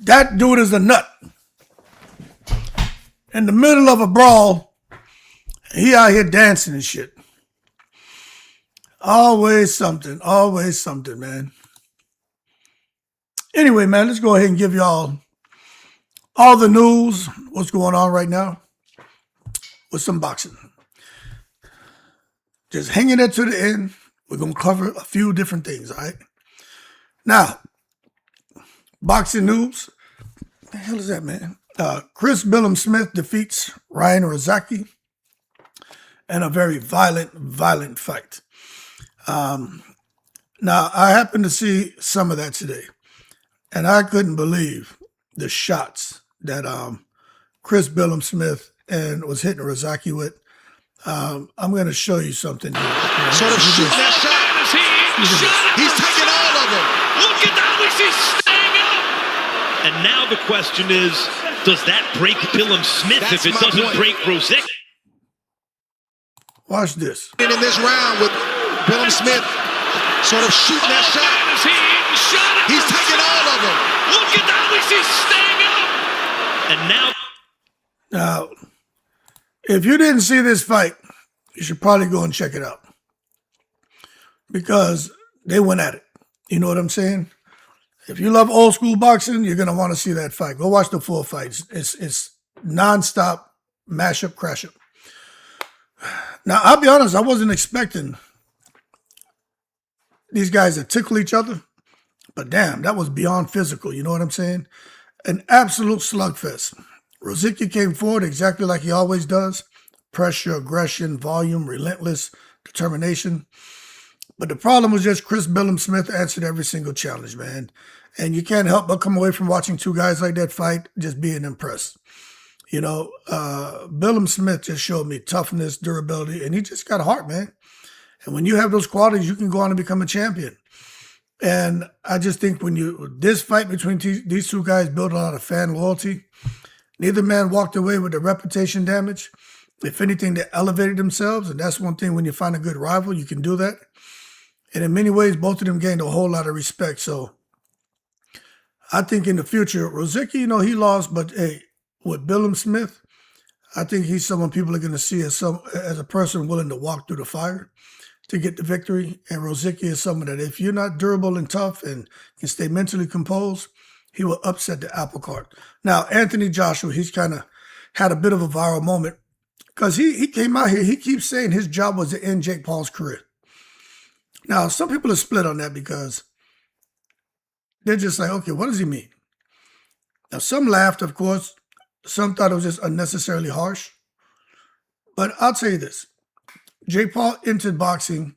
That dude is a nut. In the middle of a brawl, he out here dancing and shit. Always something, man. Anyway, man, let's go ahead and give y'all all the news, what's going on right now with some boxing. Just hanging it to the end. We're going to cover a few different things, all right? Now, boxing news. What the hell is that, man? Chris Billam-Smith defeats Ryan Rozicki in a very violent fight. Now, I happened to see some of that today, and I couldn't believe the shots that Chris Billam-Smith was hitting Rozicki with. I'm going to show you something here. Sort of shooting that shot. He's taking all of them. Look at that. He's staying up. And now the question is, does that break Billam-Smith if it doesn't break Rozicki? Watch this. In this round with Billam-Smith sort of shooting that shot. He's taking all of them. Look at that. He's staying up. And now, if you didn't see this fight, you should probably go and check it out. Because they went at it. You know what I'm saying? If you love old school boxing, you're going to want to see that fight. Go watch the full fight. It's nonstop mash up, crash up. Now, I'll be honest, I wasn't expecting these guys to tickle each other. But damn, that was beyond physical. You know what I'm saying? An absolute slugfest. Rozicki came forward exactly like he always does. Pressure, aggression, volume, relentless determination. But the problem was just Chris Billam-Smith answered every single challenge, man. And you can't help but come away from watching two guys like that fight just being impressed. You know, Billam-Smith just showed me toughness, durability, and he just got heart, man. And when you have those qualities, you can go on and become a champion. And I just think this fight between these two guys built a lot of fan loyalty. Neither man walked away with the reputation damage. If anything, they elevated themselves. And that's one thing when you find a good rival, you can do that. And in many ways, both of them gained a whole lot of respect. So I think in the future, Rozicki, you know, he lost. But hey, with Billam-Smith, I think he's someone people are going to see as a person willing to walk through the fire to get the victory. And Rozicki is someone that if you're not durable and tough and can stay mentally composed, he will upset the apple cart. Now, Anthony Joshua, he's kind of had a bit of a viral moment because he came out here. He keeps saying his job was to end Jake Paul's career. Now, some people are split on that because they're just like, okay, what does he mean? Now, some laughed, of course. Some thought it was just unnecessarily harsh. But I'll tell you this. Jake Paul entered boxing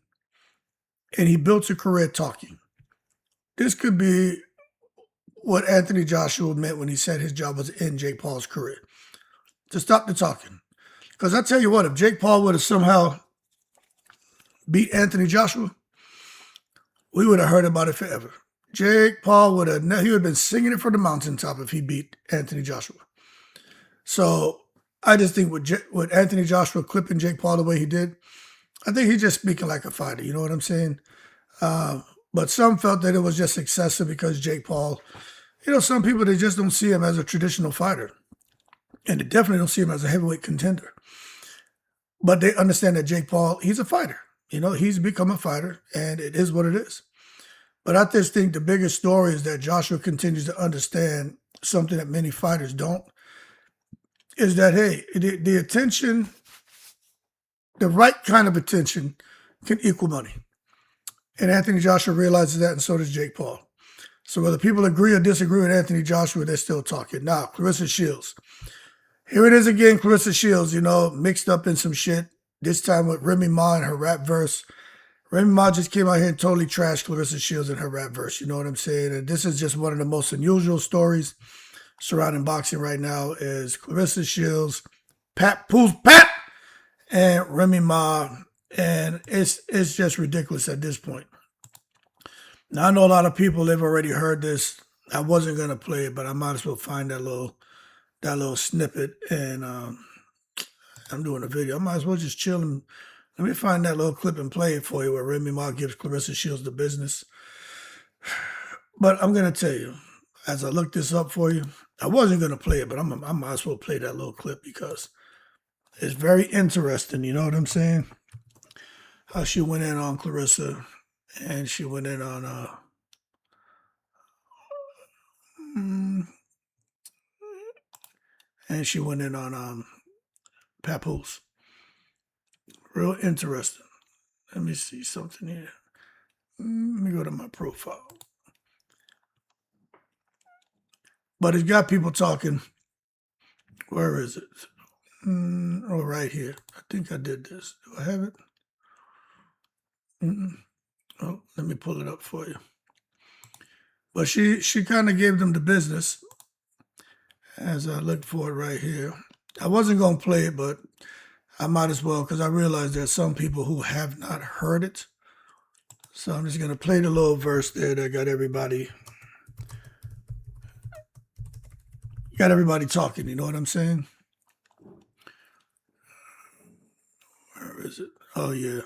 and he built a career talking. This could be what Anthony Joshua meant when he said his job was to end Jake Paul's career. To stop the talking. Because I tell you what, if Jake Paul would have somehow beat Anthony Joshua, we would have heard about it forever. Jake Paul would have been singing it from the mountaintop if he beat Anthony Joshua. So I just think with Anthony Joshua clipping Jake Paul the way he did, I think he's just speaking like a fighter. You know what I'm saying? But some felt that it was just excessive because Jake Paul, you know, some people, they just don't see him as a traditional fighter. And they definitely don't see him as a heavyweight contender. But they understand that Jake Paul, he's a fighter. You know, he's become a fighter, and it is what it is. But I just think the biggest story is that Joshua continues to understand something that many fighters don't, is that, hey, the attention, the right kind of attention can equal money. And Anthony Joshua realizes that, and so does Jake Paul. So whether people agree or disagree with Anthony Joshua, they're still talking. Now, Claressa Shields. Here it is again, Claressa Shields, you know, mixed up in some shit. This time with Remy Ma and her rap verse. Remy Ma just came out here and totally trashed Claressa Shields in her rap verse. You know what I'm saying? And this is just one of the most unusual stories surrounding boxing right now is Claressa Shields, Pat, and Remy Ma. And it's just ridiculous at this point. Now, I know a lot of people, they've already heard this. I wasn't going to play it, but I might as well find that little snippet. And I'm doing a video. I might as well just chill and let me find that little clip and play it for you where Remy Ma gives Claressa Shields the business. But I'm going to tell you, as I look this up for you, I wasn't going to play it, but I might as well play that little clip because it's very interesting. You know what I'm saying? How she went in on Clarissa and she went in on Papoose. Real interesting. Let me see something here. Let me go to my profile. But it's got people talking. Where is it? Oh, right here. I think I did this. Do I have it? Oh, let me pull it up for you. But she kind of gave them the business as I look for it right here. I wasn't going to play it, but I might as well because I realize there's some people who have not heard it. So I'm just going to play the little verse there that got everybody talking. You know what I'm saying? Where is it? Oh, yeah.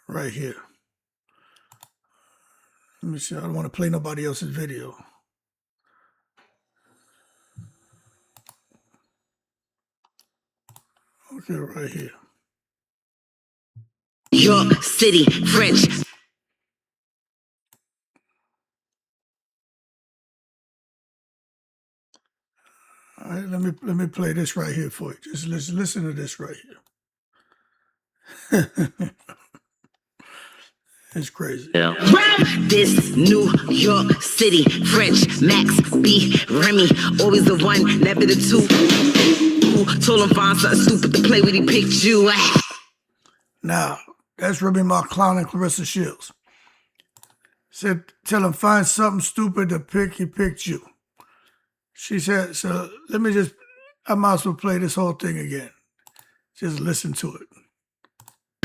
Right here. Let me see. I don't want to play nobody else's video. Okay, right here. York City, French. All right, let me play this right here for you. Just listen to this right here. It's crazy. Yeah. This New York City, French, Max, B, Remy, always the one, never the two. Who told him find something stupid to play with, he picked you. Now, that's Remy Ma clowning Claressa Shields. Said, tell him find something stupid to pick, he picked you. She said, so let me just, I might as well play this whole thing again. Just listen to it.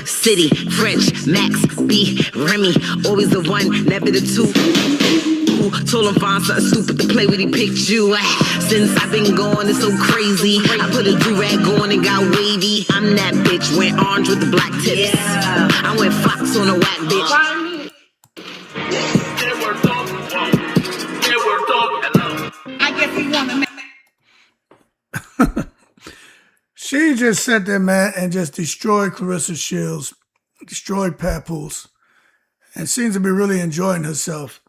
City, French, Max, B, Remy, always the one, never the two. Who told him find something stupid to play with, he picked you. Since I've been gone, it's so crazy. I put a do-rag on and got wavy. I'm that bitch, went orange with the black tips. Yeah. I went fox on a whack bitch. I guess he wanna make. She just sat there, man, and just destroyed Claressa Shields, destroyed Papoose, and seems to be really enjoying herself,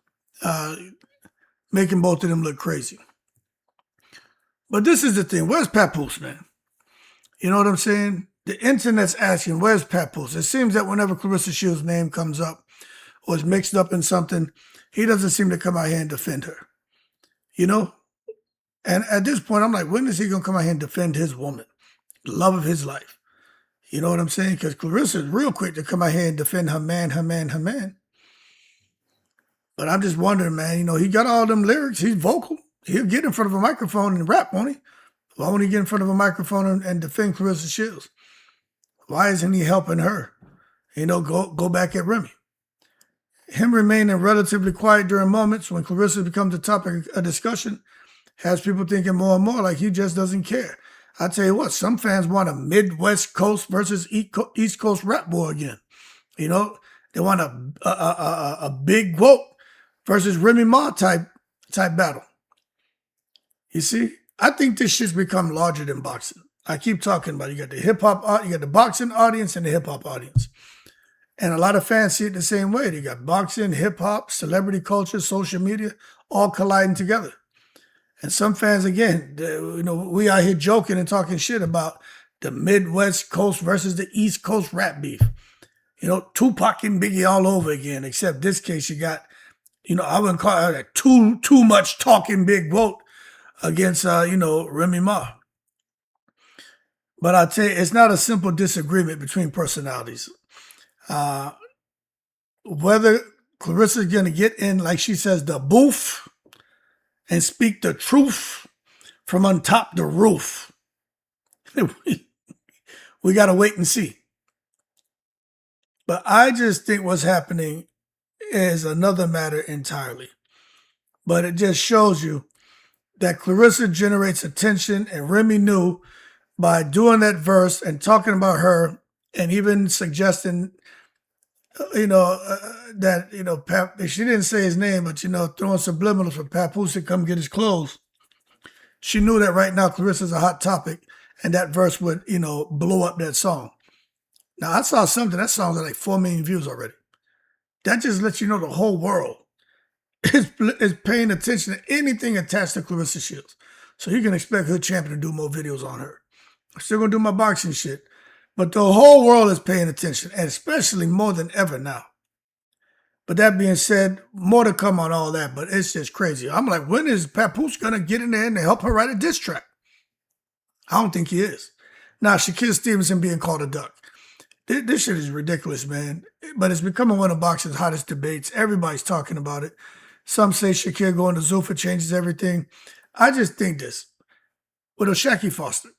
making both of them look crazy. But this is the thing. Where's Papoose, man? You know what I'm saying? The internet's asking, where's Papoose? It seems that whenever Claressa Shields' name comes up or is mixed up in something, he doesn't seem to come out here and defend her. You know? And at this point, I'm like, when is he going to come out here and defend his woman? The love of his life. You know what I'm saying? Because Clarissa is real quick to come out here and defend her man. But I'm just wondering, man, you know, he got all them lyrics. He's vocal. He'll get in front of a microphone and rap, won't he? Why won't he get in front of a microphone and defend Claressa Shields? Why isn't he helping her? You know, go back at Remy. Him remaining relatively quiet during moments when Clarissa becomes the topic of discussion has people thinking more and more like he just doesn't care. I tell you what, some fans want a Midwest Coast versus East Coast rap war again. You know, they want a big quote versus Remy Ma type battle. You see, I think this shit's become larger than boxing. I keep talking about it. You got the hip-hop, you got the boxing audience and the hip-hop audience. And a lot of fans see it the same way. They got boxing, hip-hop, celebrity culture, social media, all colliding together. And some fans, again, you know, we out here joking and talking shit about the Midwest Coast versus the East Coast rap beef. You know, Tupac and Biggie all over again, except this case you got, you know, I wouldn't call it too much talking big vote against, you know, Remy Ma. But I'll tell you, it's not a simple disagreement between personalities. Whether Clarissa's going to get in, like she says, the booth and speak the truth from on top the roof. We got to wait and see. But I just think what's happening is another matter entirely. But it just shows you that Clarissa generates attention, and Remy knew by doing that verse and talking about her and even suggesting she didn't say his name, but, throwing subliminals for Papoose to come get his clothes. She knew that right now Clarissa's a hot topic, and that verse would, blow up that song. Now, I saw something, that song's got like 4 million views already. That just lets you know the whole world is paying attention to anything attached to Claressa Shields. So you can expect Hood Champion to do more videos on her. I'm still going to do my boxing shit. But the whole world is paying attention, and especially more than ever now. But that being said, more to come on all that, but it's just crazy. I'm like, when is Papoose going to get in there and help her write a diss track? I don't think he is. Now, Shakur Stevenson being called a duck. This shit is ridiculous, man. But it's becoming one of boxing's hottest debates. Everybody's talking about it. Some say Shakur going to Zuffa changes everything. I just think this. With O'Shaquie Foster,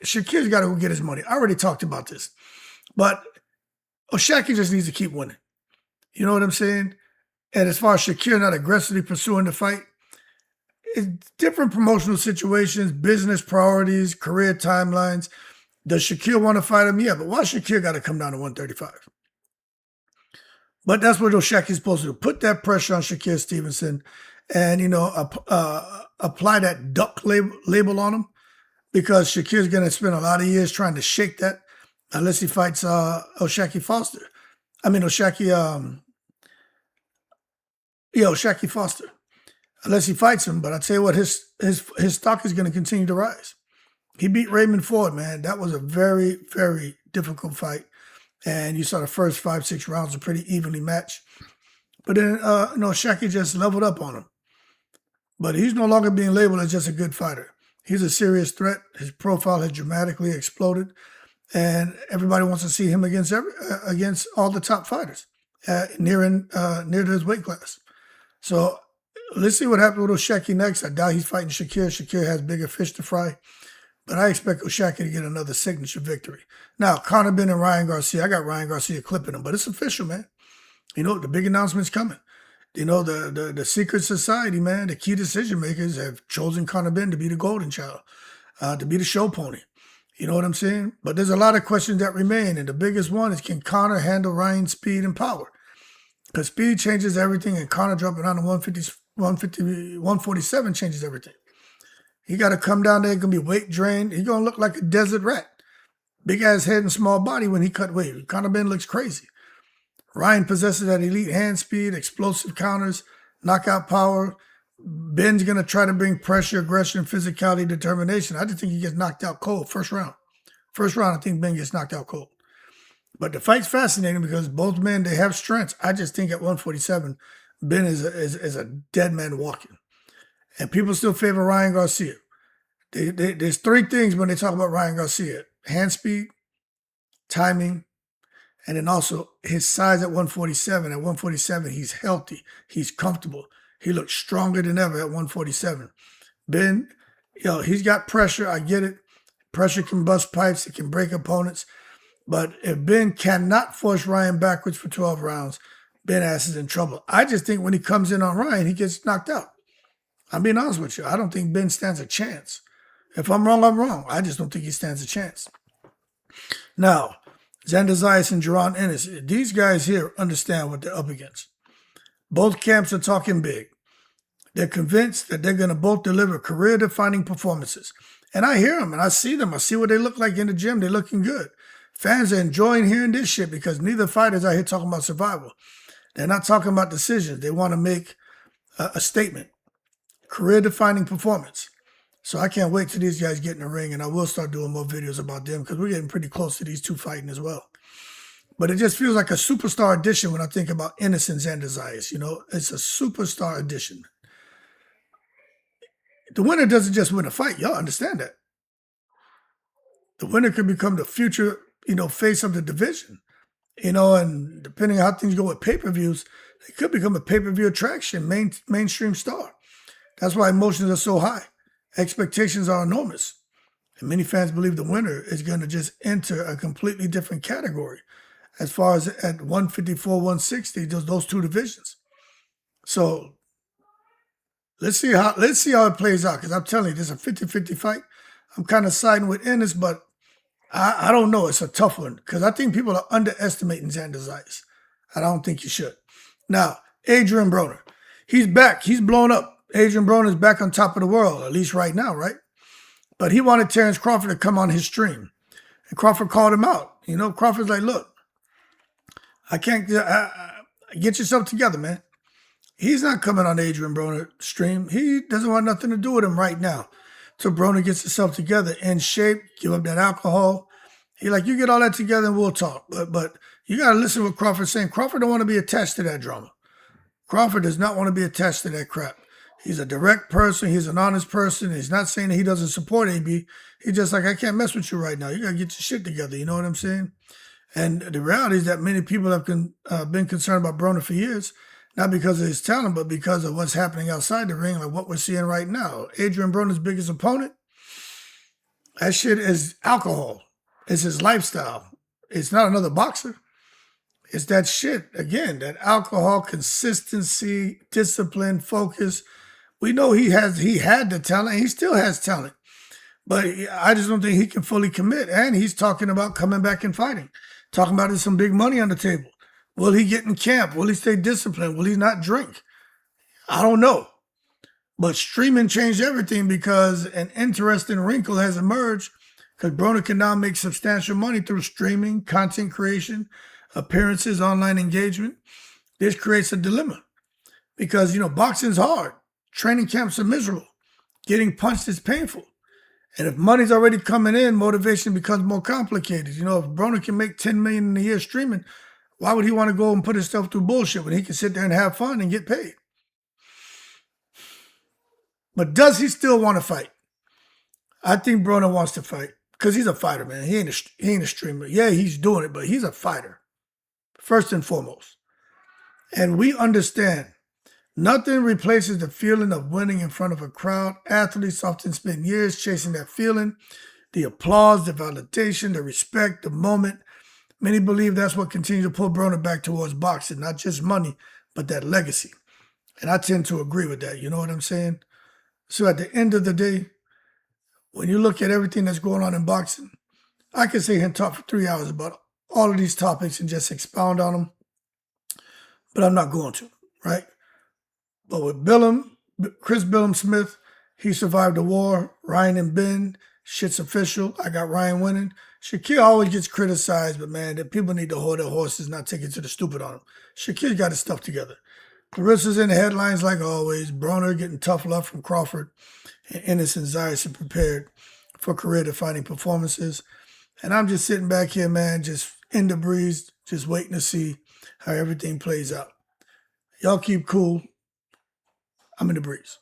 Shakir's got to go get his money. I already talked about this. But O'Shaquie just needs to keep winning. You know what I'm saying? And as far as Shakur not aggressively pursuing the fight, it's different promotional situations, business priorities, career timelines. Does Shakur want to fight him? Yeah, but why Shakur got to come down to 135? But that's what O'Shaquie's supposed to do. Put that pressure on Shakur Stevenson and, apply that duck label on him, because Shakir's going to spend a lot of years trying to shake that unless he fights O'Shaquie Foster. O'Shaquie Foster. Unless he fights him. But I tell you what, his stock is going to continue to rise. He beat Raymond Ford, man. That was a very, very difficult fight. And you saw the first 5-6 rounds were pretty evenly matched. But then, Shaquie just leveled up on him. But he's no longer being labeled as just a good fighter. He's a serious threat. His profile has dramatically exploded. And everybody wants to see him against all the top fighters near to his weight class. So let's see what happens with O'Shaquie next. I doubt he's fighting Shakur. Shakur has bigger fish to fry. But I expect O'Shaquie to get another signature victory. Now, Conor Benn and Ryan Garcia. I got Ryan Garcia clipping him, but it's official, man. The big announcement's coming. The secret society, man, the key decision makers have chosen Conor Benn to be the golden child, to be the show pony. You know what I'm saying? But there's a lot of questions that remain, and the biggest one is, can Conor handle Ryan's speed and power? Because speed changes everything, and Conor dropping down to 147 changes everything. He got to come down there, going to be weight drained. He's going to look like a desert rat. Big ass head and small body when he cut weight. Conor Benn looks crazy. Ryan possesses that elite hand speed, explosive counters, knockout power. Ben's going to try to bring pressure, aggression, physicality, determination. I just think he gets knocked out cold first round. First round, I think Ben gets knocked out cold. But the fight's fascinating because both men, they have strengths. I just think at 147, Ben is a dead man walking. And people still favor Ryan Garcia. There's 3 things when they talk about Ryan Garcia. Hand speed, timing, and then also his size at 147. At 147, he's healthy. He's comfortable. He looks stronger than ever at 147. Ben, he's got pressure. I get it. Pressure can bust pipes. It can break opponents. But if Ben cannot force Ryan backwards for 12 rounds, Ben ass is in trouble. I just think when he comes in on Ryan, he gets knocked out. I'm being honest with you. I don't think Ben stands a chance. If I'm wrong, I'm wrong. I just don't think he stands a chance. Now, Xander, Zayas, and Jaron, Ennis, these guys here understand what they're up against. Both camps are talking big. They're convinced that they're going to both deliver career-defining performances. And I hear them and I see them. I see what they look like in the gym. They're looking good. Fans are enjoying hearing this shit because neither fighter's out here talking about survival. They're not talking about decisions. They want to make a statement. Career-defining performance. So I can't wait till these guys get in the ring, and I will start doing more videos about them because we're getting pretty close to these two fighting as well. But it just feels like a superstar edition when I think about Ennis and Xander Zayas. It's a superstar edition. The winner doesn't just win a fight. Y'all understand that. The winner could become the future, face of the division. And depending on how things go with pay-per-views, it could become a pay-per-view attraction, mainstream star. That's why emotions are so high. Expectations are enormous. And many fans believe the winner is going to just enter a completely different category as far as at 154, 160, those two divisions. So let's see how it plays out, because I'm telling you, this is a 50-50 fight. I'm kind of siding with Ennis, but I don't know. It's a tough one because I think people are underestimating Xander Zayas. And I don't think you should. Now, Adrien Broner. He's back. He's blown up. Adrien Broner is back on top of the world, at least right now, right? But he wanted Terence Crawford to come on his stream. And Crawford called him out. You know, Crawford's like, look, I can't get yourself together, man. He's not coming on Adrien Broner's stream. He doesn't want nothing to do with him right now. So Broner gets himself together, in shape, give up that alcohol. He like, you get all that together and we'll talk. But you got to listen to what Crawford's saying. Crawford don't want to be attached to that drama. Crawford does not want to be attached to that crap. He's a direct person. He's an honest person. He's not saying that he doesn't support AB. He's just like, I can't mess with you right now. You got to get your shit together. You know what I'm saying? And the reality is that many people have been concerned about Broner for years, not because of his talent, but because of what's happening outside the ring, like what we're seeing right now. Adrien Broner's biggest opponent, that shit is alcohol. It's his lifestyle. It's not another boxer. It's that shit, again, that alcohol, consistency, discipline, focus. We know he had the talent. He still has talent. But I just don't think he can fully commit. And he's talking about coming back and fighting. Talking about there's some big money on the table. Will he get in camp? Will he stay disciplined? Will he not drink? I don't know. But streaming changed everything because an interesting wrinkle has emerged because Broner can now make substantial money through streaming, content creation, appearances, online engagement. This creates a dilemma because, you know, boxing's hard. Training camps are miserable. Getting punched is painful. And if money's already coming in, motivation becomes more complicated. You know, if Broner can make $10 million in a year streaming, why would he want to go and put himself through bullshit when he can sit there and have fun and get paid? But does he still want to fight? I think Broner wants to fight because he's a fighter, man. He ain't a streamer. Yeah, he's doing it, but he's a fighter, first and foremost. And we understand nothing replaces the feeling of winning in front of a crowd. Athletes often spend years chasing that feeling, the applause, the validation, the respect, the moment. Many believe that's what continues to pull Broner back towards boxing, not just money, but that legacy. And I tend to agree with that. You know what I'm saying? So at the end of the day, when you look at everything that's going on in boxing, I could sit here and talk for 3 hours about all of these topics and just expound on them, but I'm not going to, right? But with Chris Billam-Smith, he survived the war. Ryan and Ben, shit's official. I got Ryan winning. Shakur always gets criticized, but man, the people need to hold their horses, not take it to the stupid on him. Shakur got his stuff together. Clarissa's in the headlines like always. Broner getting tough love from Crawford. And Ennis and Zayas are prepared for career-defining performances. And I'm just sitting back here, man, just in the breeze, just waiting to see how everything plays out. Y'all keep cool. I'm in the breeze.